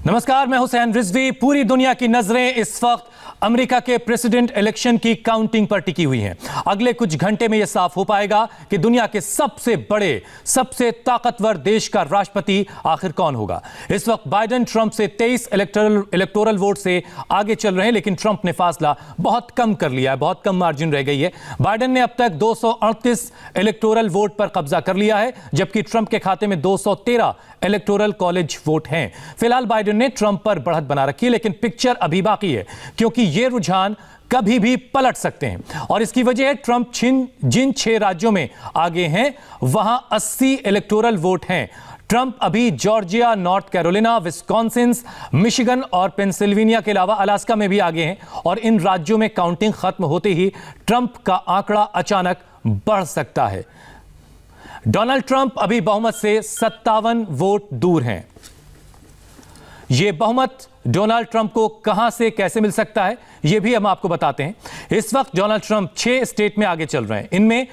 नमस्कार, मैं हुसैन रिजवी। पूरी दुनिया की नजरें इस वक्त अमेरिका के प्रेसिडेंट इलेक्शन की काउंटिंग पर टिकी हुई हैं। अगले कुछ घंटे में यह साफ हो पाएगा कि दुनिया के सबसे बड़े, सबसे ताकतवर देश का राष्ट्रपति आखिर कौन होगा। इस वक्त बाइडेन ट्रंप से 23 इलेक्टोरल वोट से आगे चल रहे हैं, लेकिन ट्रंप ने फासला बहुत कम कर लिया है, बहुत कम मार्जिन रह गई है। बाइडेन ने अब तक 238 इलेक्टोरल वोट पर कब्जा कर लिया है, जबकि ट्रंप के खाते में 213 इलेक्टोरल कॉलेज वोट हैं। फिलहाल बाइडेन ने ट्रंप पर बढ़त बना रखी है, लेकिन पिक्चर अभी बाकी है, क्योंकि ये रुझान कभी भी पलट सकते हैं। और इसकी वजह है ट्रंप जिन 6 राज्यों में आगे हैं वहां 80 इलेक्टोरल वोट हैं। ट्रंप अभी Georgia, north Carolina, Wisconsin, Michigan और पेंसिल्वेनिया के अलावा अलास्का में भी आगे हैं। और इन राज्यों में काउंटिंग खत्म होते ही ट्रंप का आंकड़ा अचानक बढ़ सकता है। डोनाल्ड ट्रंप अभी बहुमत से 57 वोट दूर हैं। यह बहुमत डोनाल्ड ट्रंप को कहां से कैसे मिल सकता है, यह भी हम आपको बताते हैं। इस वक्त डोनाल्ड ट्रंप 6 स्टेट में आगे चल रहे हैं। इनमें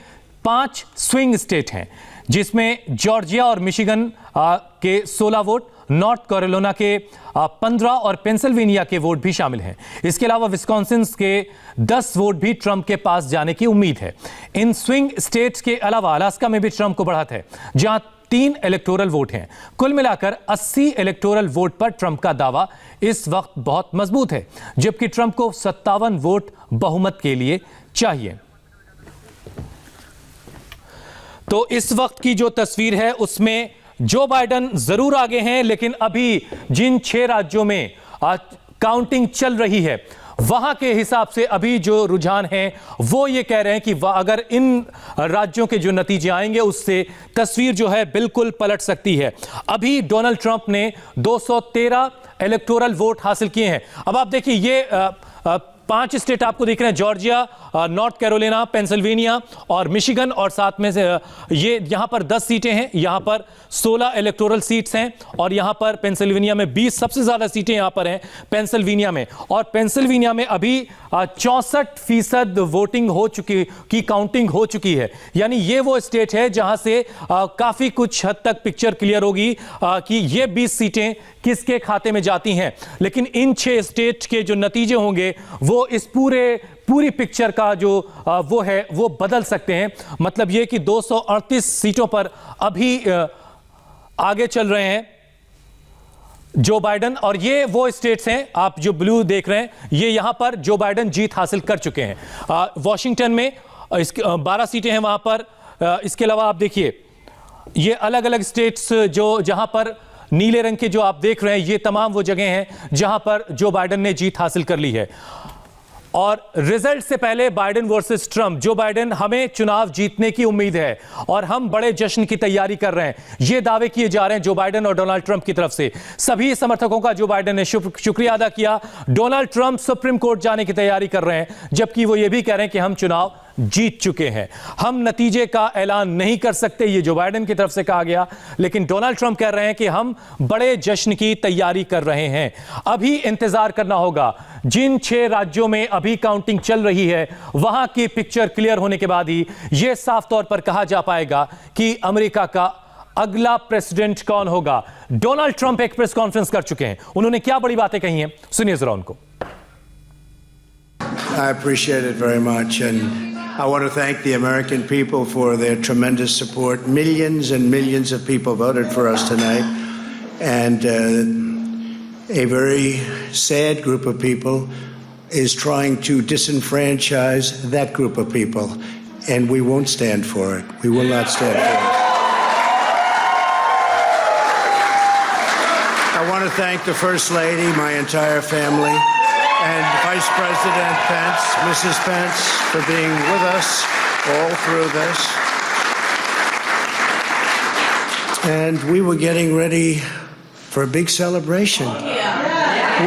5 स्विंग स्टेट हैं, जिसमें जॉर्जिया और मिशिगन के 16 वोट, नॉर्थ कैरोलिना के 15 और पेंसिल्वेनिया के वोट भी शामिल हैं। इसके अलावा विस्कॉन्सिन के 10 वोट भी ट्रंप के पास जाने की उम्मीद है। इन स्विंग स्टेट्स के अलावा अलास्का में भी ट्रंप को बढ़त है, जहां 3 इलेक्टोरल वोट हैं। कुल मिलाकर 80 इलेक्टोरल वोट पर ट्रंप का दावा इस वक्त बहुत मजबूत है, जबकि ट्रंप को 57 वोट बहुमत के लिए चाहिए। तो इस वक्त की जो तस्वीर है उसमें जो बाइडेन जरूर आगे हैं, लेकिन अभी जिन 6 राज्यों में काउंटिंग चल रही है वहां के हिसाब से अभी जो रुझान है वो ये कह रहे हैं कि अगर इन राज्यों के जो नतीजे आएंगे उससे तस्वीर जो है बिल्कुल पलट सकती है। अभी डोनाल्ड ट्रंप ने 213 इलेक्टोरल वोट हासिल किए हैं। अब आप देखिए, ये 5 स्टेट आपको दिख रहे हैं, जॉर्जिया, नॉर्थ कैरोलिना, पेंसिल्वेनिया और मिशिगन, और साथ में से ये यहां पर 10 सीटें हैं, यहां पर 16 इलेक्टोरल सीट्स हैं, और यहां पर पेंसिल्वेनिया में 20, सबसे ज्यादा सीटें यहां पर हैं पेंसिल्वेनिया में। और पेंसिल्वेनिया में अभी 64% वोटिंग हो चुकी की काउंटिंग हो चुकी है। यानी ये वो स्टेट है जहां से काफी कुछ हद तक पिक्चर क्लियर होगी कि ये 20 सीटें किसके खाते में जाती हैं। लेकिन इन 6 स्टेट के जो नतीजे होंगे वो इस पूरी पिक्चर का जो वो है वो बदल सकते हैं। मतलब ये कि 238 सीटों पर अभी आगे चल रहे हैं जो बाइडेन, और ये वो स्टेट्स हैं आप जो ब्लू देख रहे हैं, ये यहां पर जो बाइडेन जीत हासिल कर चुके हैं। वॉशिंगटन में 12 सीटें हैं वहां पर। इसके अलावा आप देखिए ये अलग अलग स्टेट्स जो जहां पर नीले रंग के जो आप देख रहे हैं, ये तमाम वो जगह हैं जहां पर जो बाइडेन ने जीत हासिल कर ली है। और रिजल्ट से पहले Biden versus Trump, Joe Biden हमें चुनाव जीतने की उम्मीद है और हम बड़े जश्न की तैयारी कर रहे हैं, ये दावे किए जा रहे हैं जो बाइडेन और डोनाल्ड ट्रंप की तरफ से। सभी समर्थकों का जो बाइडेन ने शुक्रिया अदा किया। डोनाल्ड ट्रंप सुप्रीम कोर्ट जाने की तैयारी कर रहे हैं, जबकि वो ये भी कह रहे हैं कि हम चुनाव जीत चुके हैं, हम नतीजे का ऐलान नहीं कर सकते, ये जो बाइडेन की तरफ से कहा गया। लेकिन डोनाल्ड ट्रंप कह रहे हैं कि हम बड़े जश्न की तैयारी कर रहे हैं। अभी इंतजार करना होगा। जिन 6 राज्यों में अभी काउंटिंग चल रही है वहां की पिक्चर क्लियर होने के बाद ही यह साफ तौर पर कहा जा पाएगा कि अमेरिका का अगला प्रेसिडेंट कौन होगा। डोनाल्ड ट्रंप एक प्रेस कॉन्फ्रेंस कर चुके हैं, उन्होंने क्या बड़ी बातें कही हैं, सुनिए जरा उनको। I appreciate it very much, and I want to thank the American people for their tremendous support. Millions and millions of people voted for us tonight, and a very sad group of people is trying to disenfranchise that group of people, and we won't stand for it. We will not stand for it. I want to thank the First Lady, my entire family, and Vice President Pence, Mrs. Pence, for being with us all through this. And we were getting ready for a big celebration.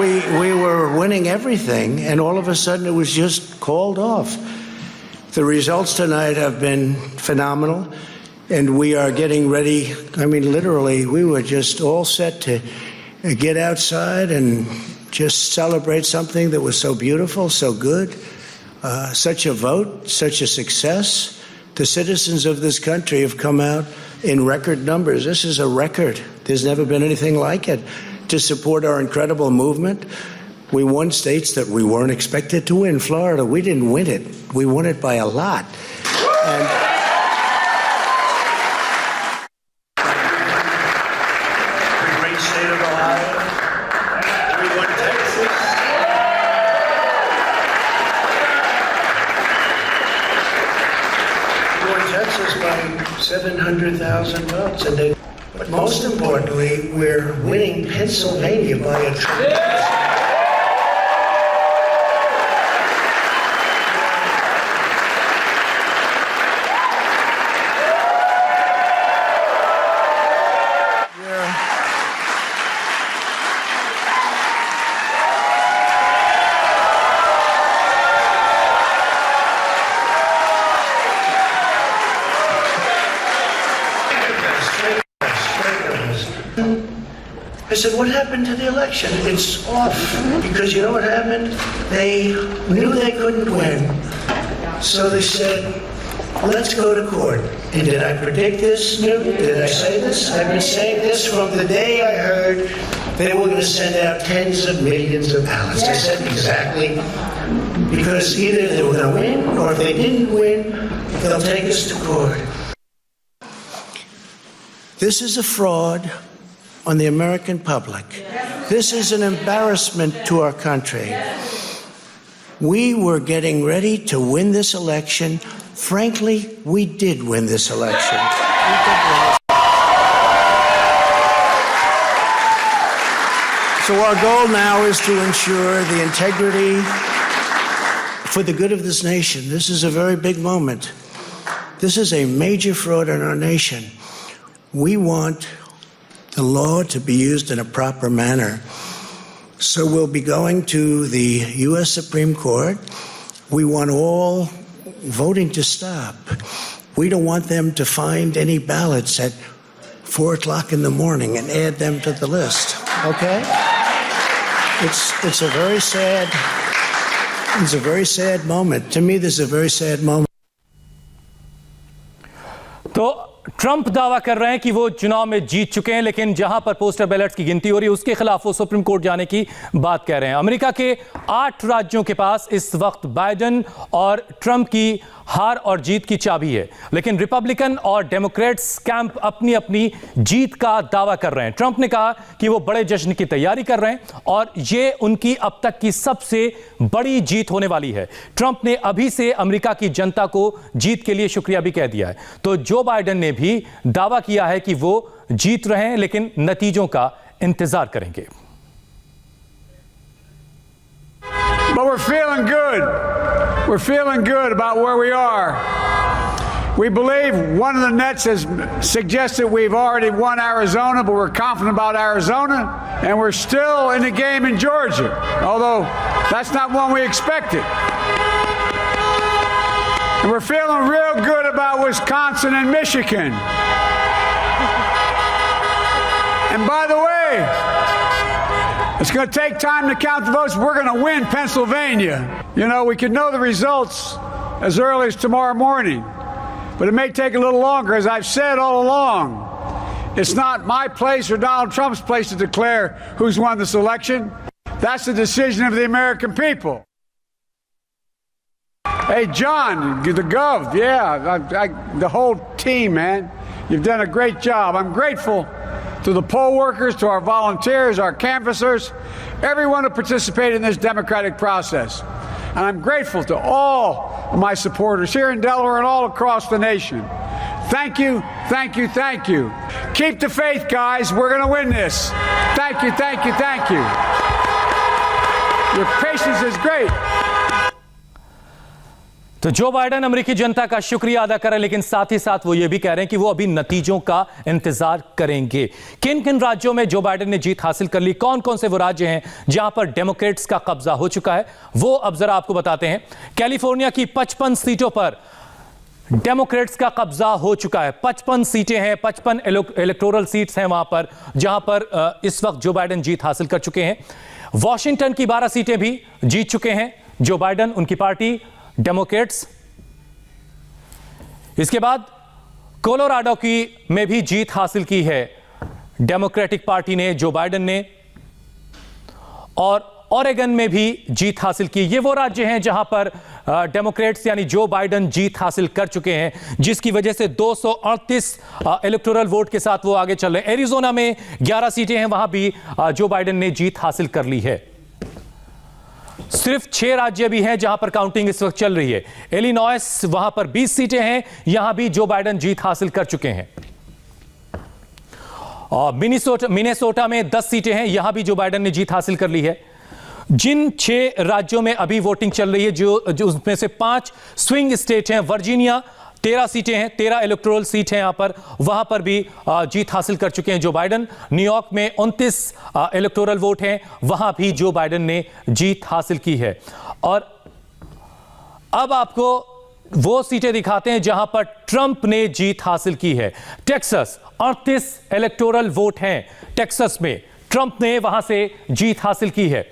We were winning everything, and all of a sudden it was just called off. The results tonight have been phenomenal, and we are getting ready. I mean, literally, we were just all set to get outside and just celebrate something that was so beautiful, so good, such a vote, such a success. The citizens of this country have come out in record numbers. This is a record. There's never been anything like it. to support our incredible movement. We won states that we weren't expected to win. Florida, we didn't win it. We won it by a lot. And the great state of Ohio. We won Texas. We won Texas by 700,000 votes. But most importantly, we're winning Pennsylvania by a tremendous. I said, what happened to the election? It's off. Because you know what happened? They knew they couldn't win. So they said, let's go to court. And did I predict this, Newton? Did I say this? I've been saying this from the day I heard they were going to send out tens of millions of ballots. I said exactly. Because either they were going to win, or if they didn't win, they'll take us to court. This is a fraud on the American public. This is an embarrassment to our country. We were getting ready to win this election. Frankly, we did win this election. So our goal now is to ensure the integrity for the good of this nation. This is a very big moment. This is a major fraud in our nation. We want the law to be used in a proper manner. So we'll be going to the U.S. Supreme Court. We want all voting to stop. We don't want them to find any ballots at 4 o'clock in the morning and add them to the list. Okay? It's a very sad moment. To me, this is a very sad moment. तो Trump दावा कर रहे हैं कि वो चुनाव में जीत चुके हैं, लेकिन जहां पर पोस्टल बैलेट्स की गिनती हो रही है उसके खिलाफ वो सुप्रीम कोर्ट जाने की बात कह रहे हैं। अमेरिका के 8 राज्यों के पास इस वक्त बाइडेन और ट्रंप की हार और जीत की चाबी है, लेकिन रिपब्लिकन और डेमोक्रेट्स कैंप अपनी अपनी जीत का दावा कर रहे हैं। ट्रंप ने कहा कि वो बड़े जश्न की तैयारी कर रहे हैं और ये उनकी अब तक की सबसे बड़ी जीत होने वाली है। ट्रंप ने अभी से अमेरिका की जनता को जीत के लिए शुक्रिया भी कह दिया है। तो जो बाइडेन ने भी दावा किया है कि वो जीत रहे हैं, लेकिन नतीजों का इंतजार करेंगे। But we're feeling good. We're feeling good about where we are. We believe one of the nets has suggested we've already won Arizona, but we're confident about Arizona, and we're still in the game in Georgia, although that's not one we expected. And we're feeling real good about Wisconsin and Michigan. And by the way, it's going to take time to count the votes. We're going to win Pennsylvania. You know, we could know the results as early as tomorrow morning, but it may take a little longer. As I've said all along, it's not my place or Donald Trump's place to declare who's won this election. That's the decision of the American people. Hey, John, the Gov, the whole team, man, you've done a great job. I'm grateful to the poll workers, to our volunteers, our canvassers, everyone who participated in this democratic process. And I'm grateful to all of my supporters here in Delaware and all across the nation. Thank you, thank you, thank you. Keep the faith, guys. We're going to win this. Thank you, thank you, thank you. Your patience is great. तो Joe Biden अमेरिकी जनता का शुक्रिया अदा करें, लेकिन साथ ही साथ वो ये भी कह रहे हैं कि वो अभी नतीजों का इंतजार करेंगे। किन किन राज्यों में जो बाइडेन ने जीत हासिल कर ली, कौन कौन से वो राज्य हैं जहां पर डेमोक्रेट्स का कब्जा हो चुका है, वो अब जरा आपको बताते हैं। कैलिफोर्निया की 55 सीटों पर डेमोक्रेट्स का कब्जा हो चुका है। 55 सीटें हैं, 55 इलेक्टोरल सीट्स हैं वहां पर जहां पर इस वक्त जो बाइडेन जीत हासिल कर चुके हैं। वॉशिंगटन की 12 सीटें भी जीत चुके हैं जो बाइडेन, उनकी पार्टी डेमोक्रेट्स। इसके बाद कोलोराडो की में भी जीत हासिल की है डेमोक्रेटिक पार्टी ने, जो बाइडेन ने। और ओरेगन में भी जीत हासिल की। ये वो राज्य हैं जहां पर डेमोक्रेट्स यानी जो बाइडेन जीत हासिल कर चुके हैं, जिसकी वजह से 238 इलेक्टोरल वोट के साथ वो आगे चल रहे हैं। एरिजोना में 11 सीटें हैं, वहां भी जो बाइडेन ने जीत हासिल कर ली है। सिर्फ 6 राज्य भी हैं जहां पर काउंटिंग इस वक्त चल रही है। इलिनॉयस, वहां पर 20 सीटें हैं, यहां भी जो बाइडेन जीत हासिल कर चुके हैं। और मिनेसोटा में 10 सीटें हैं, यहां भी जो बाइडेन ने जीत हासिल कर ली है। जिन 6 राज्यों में अभी वोटिंग चल रही है, जो उसमें से 5 स्विंग स्टेट हैं। वर्जीनिया 13 सीटें हैं, 13 इलेक्टोरल सीट हैं यहां पर, वहां पर भी जीत हासिल कर चुके हैं जो बाइडेन। न्यूयॉर्क में 29 इलेक्टोरल वोट हैं, वहां भी जो बाइडेन ने जीत हासिल की है। और अब आपको वो सीटें दिखाते हैं जहां पर ट्रंप ने जीत हासिल की है। टेक्सास 38 इलेक्टोरल वोट हैं टेक्सास में, ट्रंप ने वहां से जीत हासिल की है।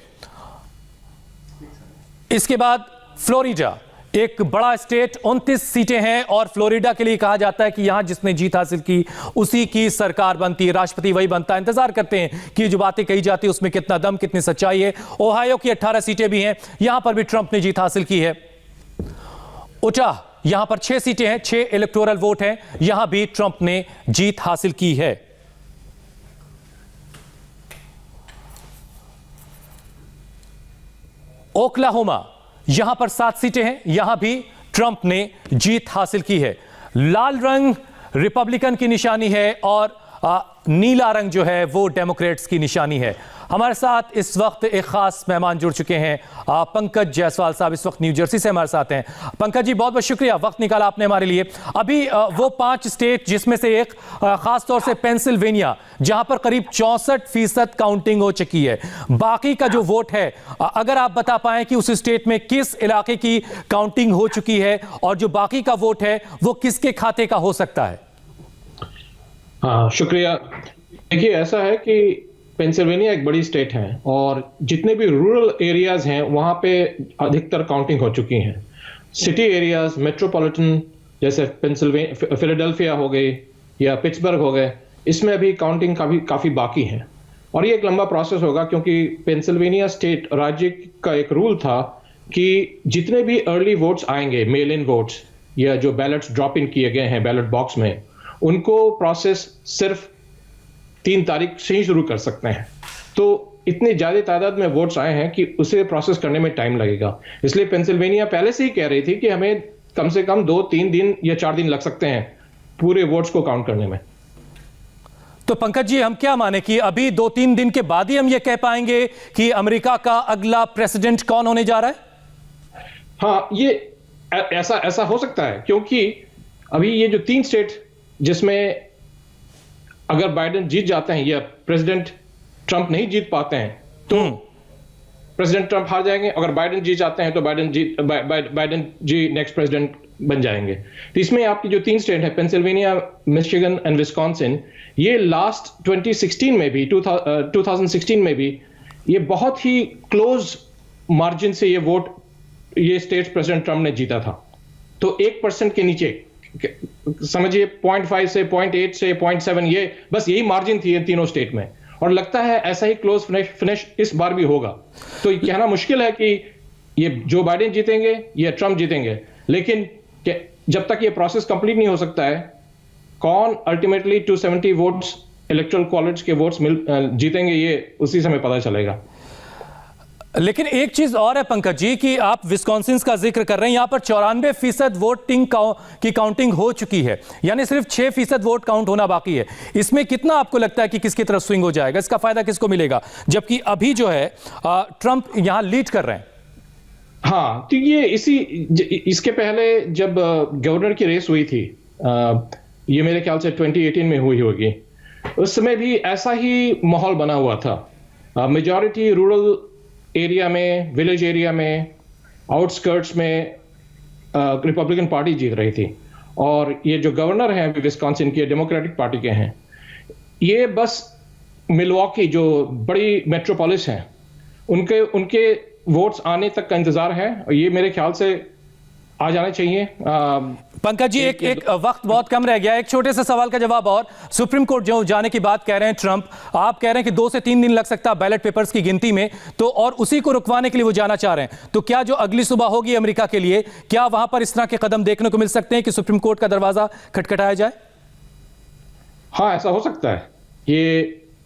इसके बाद फ्लोरिडा, एक बड़ा स्टेट, 29 सीटें हैं, और फ्लोरिडा के लिए कहा जाता है कि यहां जिसने जीत हासिल की उसी की सरकार बनती है, राष्ट्रपति वही बनता है। इंतजार करते हैं कि जो बातें कही जाती है उसमें कितना दम, कितनी सच्चाई है। ओहायो की 18 सीटें भी हैं, यहां पर भी ट्रंप ने जीत हासिल की है। उटाह, यहां पर 6 सीटें हैं, 6 इलेक्टोरल वोट हैं, यहां भी ट्रंप ने जीत हासिल की है। ओक्लाहोमा, यहां पर 7 सीटें हैं, यहां भी ट्रंप ने जीत हासिल की है। लाल रंग रिपब्लिकन की निशानी है और नीला रंग जो है वो डेमोक्रेट्स की निशानी है। हमारे साथ इस वक्त एक खास मेहमान जुड़ चुके हैं, पंकज जायसवाल साहब इस वक्त न्यू जर्सी से हमारे साथ हैं। पंकज जी, बहुत बहुत शुक्रिया, वक्त निकाला आपने हमारे लिए। अभी वो 5 स्टेट जिसमें से एक खास तौर से पेंसिल्वेनिया, जहां पर करीब 64% काउंटिंग हो चुकी है, बाकी का जो वोट है, अगर आप बता पाएं कि उस स्टेट में किस इलाके की काउंटिंग हो चुकी है और जो बाकी का वोट है वो किसके खाते का हो सकता है? हाँ, शुक्रिया। देखिए, ऐसा है कि पेंसिल्वेनिया एक बड़ी स्टेट है और जितने भी रूरल एरियाज हैं वहां पे अधिकतर काउंटिंग हो चुकी हैं। सिटी एरियाज, मेट्रोपॉलिटन जैसे फिलाडेल्फिया हो गई या पिट्सबर्ग हो गए, इसमें अभी काउंटिंग काफी बाकी है और ये एक लंबा प्रोसेस होगा, क्योंकि पेंसिल्वेनिया स्टेट राज्य का एक रूल था कि जितने भी अर्ली वोट्स आएंगे, मेल इन वोट्स या जो बैलेट्स ड्रॉप इन किए गए हैं बैलेट बॉक्स में, उनको प्रोसेस सिर्फ 3 तारीख से ही शुरू कर सकते हैं। तो इतनी ज्यादा तादाद में वोट्स आए हैं कि उसे प्रोसेस करने में टाइम लगेगा। इसलिए पेंसिल्वेनिया पहले से ही कह रही थी कि हमें कम से कम 2-3 दिन या 4 दिन लग सकते हैं पूरे वोट्स को काउंट करने में। तो पंकज जी, हम क्या माने कि अभी 2-3 दिन के बाद ही हम ये कह पाएंगे कि अमेरिका का अगला प्रेसिडेंट कौन होने जा रहा है? हाँ, ये ऐसा हो सकता है, क्योंकि अभी ये जो 3 स्टेट जिसमें अगर बाइडेन जीत जाते हैं या प्रेसिडेंट ट्रंप नहीं जीत पाते हैं तो प्रेसिडेंट ट्रंप हार जाएंगे। अगर बाइडेन जीत जाते हैं तो बाइडेन जी नेक्स्ट प्रेसिडेंट बन जाएंगे। तो इसमें आपकी जो 3 स्टेट है, पेंसिल्वेनिया, मिशिगन एंड विस्कॉन्सिन, ये लास्ट 2016 में भी 2016 में भी ये बहुत ही क्लोज मार्जिन से ये स्टेट प्रेसिडेंट ट्रंप ने जीता था। तो 1% के नीचे, समझिए 0.5 से 0.8 से 0.7, ये बस यही मार्जिन थी इन तीनों स्टेट में, और लगता है ऐसा ही क्लोज फिनिश इस बार भी होगा। तो ये कहना मुश्किल है कि ये जो बाइडेन जीतेंगे या ट्रंप जीतेंगे, लेकिन जब तक ये प्रोसेस कंप्लीट नहीं हो सकता है, कौन अल्टीमेटली 270 वोट्स इलेक्टोरल कॉलेज के वोट्स जीतेंगे, ये उसी समय पता चलेगा। लेकिन एक चीज और है पंकज जी कि आप विस्कॉन्सिन का जिक्र कर रहे हैं, यहां पर 94% वोटिंग की काउंटिंग हो चुकी है, यानी सिर्फ 6% वोट काउंट होना बाकी है। इसमें कितना आपको लगता है कि किसकी तरफ स्विंग हो जाएगा, इसका फायदा किसको मिलेगा, जबकि अभी जो है ट्रंप यहां लीड कर रहे हैं? हाँ, तो ये इसके पहले जब गवर्नर की रेस हुई थी, ये मेरे ख्याल से 2018 में हुई होगी, उस समय भी ऐसा ही माहौल बना हुआ था। मेजॉरिटी रूरल एरिया में, विलेज एरिया में, आउटस्कर्ट्स में रिपब्लिकन पार्टी जीत रही थी, और ये जो गवर्नर हैं विस्कॉन्सिन के, डेमोक्रेटिक पार्टी के हैं। ये बस मिलवॉकी जो बड़ी मेट्रोपोलिस हैं उनके वोट्स आने तक का इंतजार है, और ये मेरे ख्याल से आ जाने चाहिए। पंकज जी, एक वक्त बहुत कम रह गया है। एक छोटे से सवाल का जवाब और, सुप्रीम कोर्ट जो जाने की बात कह रहे हैं ट्रंप, आप कह रहे हैं कि 2 से 3 दिन लग सकता है बैलेट पेपर्स की गिनती में, तो और उसी को रुकवाने के लिए वो जाना चाह रहे हैं, तो क्या जो अगली सुबह होगी अमेरिका के लिए, क्या वहां पर इस तरह के कदम देखने को मिल सकते हैं कि सुप्रीम कोर्ट का दरवाजा खटखटाया जाए? हाँ, ऐसा हो सकता है।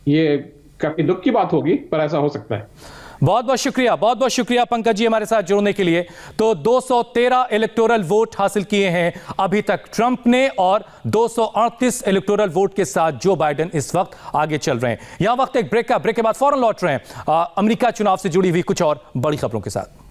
ये काफी दुख की बात होगी, पर ऐसा हो सकता है। बहुत बहुत शुक्रिया पंकज जी हमारे साथ जुड़ने के लिए। तो 213 इलेक्टोरल वोट हासिल किए हैं अभी तक ट्रंप ने, और 238 इलेक्टोरल वोट के साथ जो बाइडेन इस वक्त आगे चल रहे हैं। यहां वक्त एक ब्रेक के बाद फौरन लौट रहे हैं अमेरिका चुनाव से जुड़ी हुई कुछ और बड़ी खबरों के साथ।